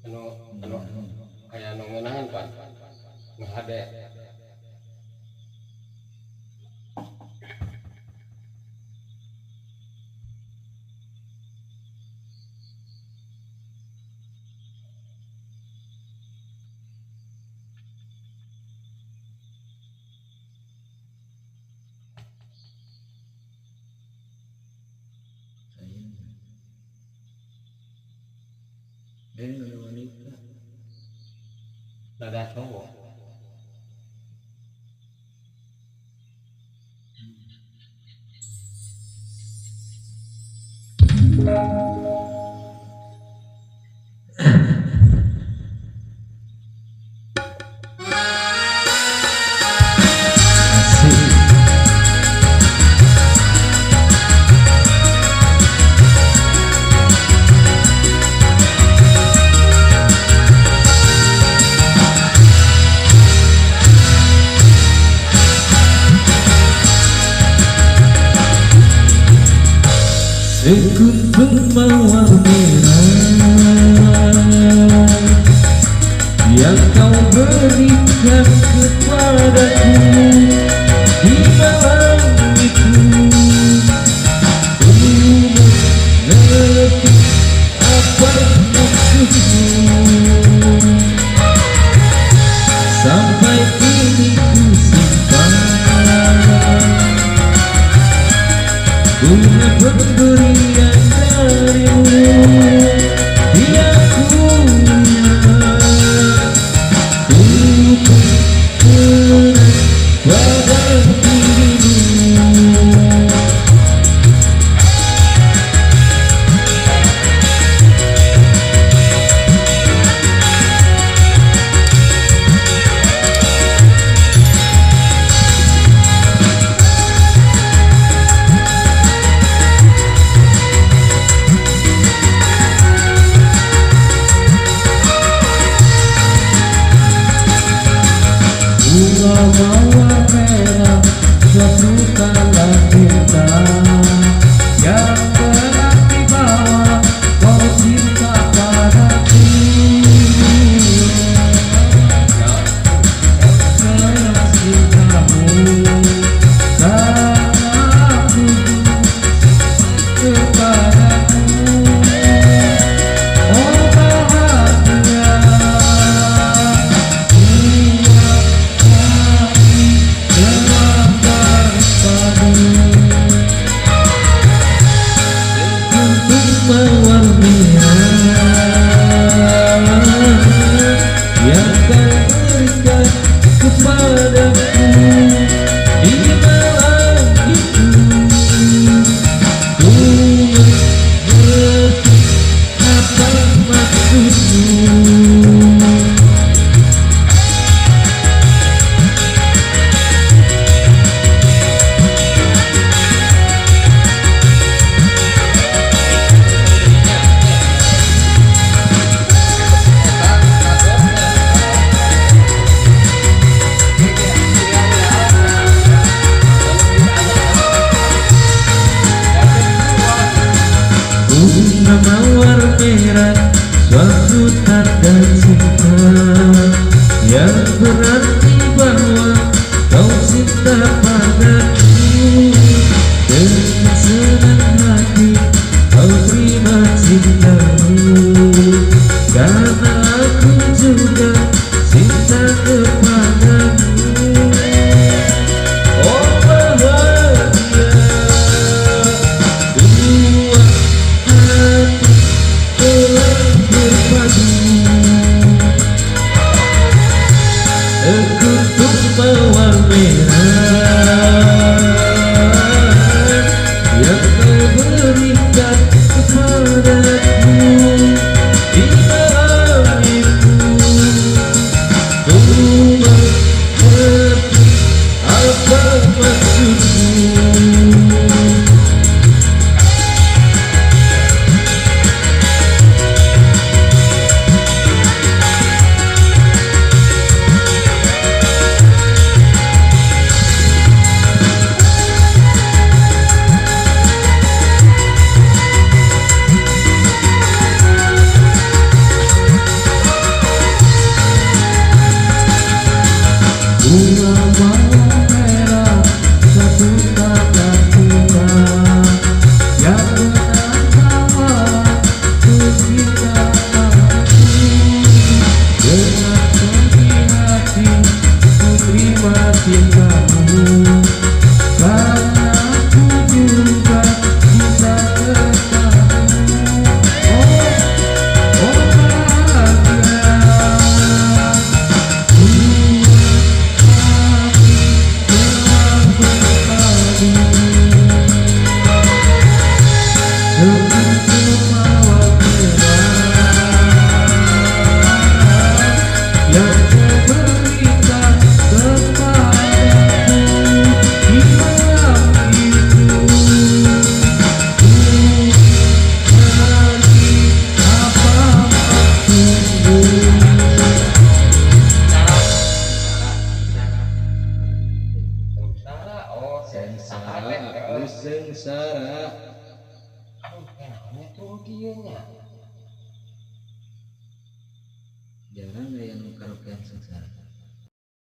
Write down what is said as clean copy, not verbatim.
anu anu kayak anu ngeunaan pan ngehade ada wanita dada cowok sekuntum mawar merah yang kau berikan kepadaku di malam itu. Ku mengerti apa maksudmu, sampai kini ku simpan bunga pemberian darimu. Dia punya ku pernah pada dirimu. Bunga mawar merah suatu tanda cinta yang berarti bahwa kau cinta padaku. Keras cintamu karena aku kepadaku. Oh bahagia mawar merah yang kau berikan kepadaku di malam itu. Ku mengerti apa maksudmu. Bunga mawar merah suatu tanda cinta yang berarti bahwa kau cinta padaku. Dengan senang hati kau terima cintamu karena aku juga cinta kepadamu. Oh bahagia dua hati telah berpadu. Sekuntum mawar merah yang kau berikan kepadaku di malam itu. Ku mengerti apa maksudmu. bunga mawar merah satu takkan bunga yang menantang ketika aku dengan sedih hati ku terima cintamu karena aku juga bisa bersamamu. Oh bahagia Sengsara, oh sengsara sengsara aduh kenapa tuh dianya jarang nggak yang karaokean sengsara.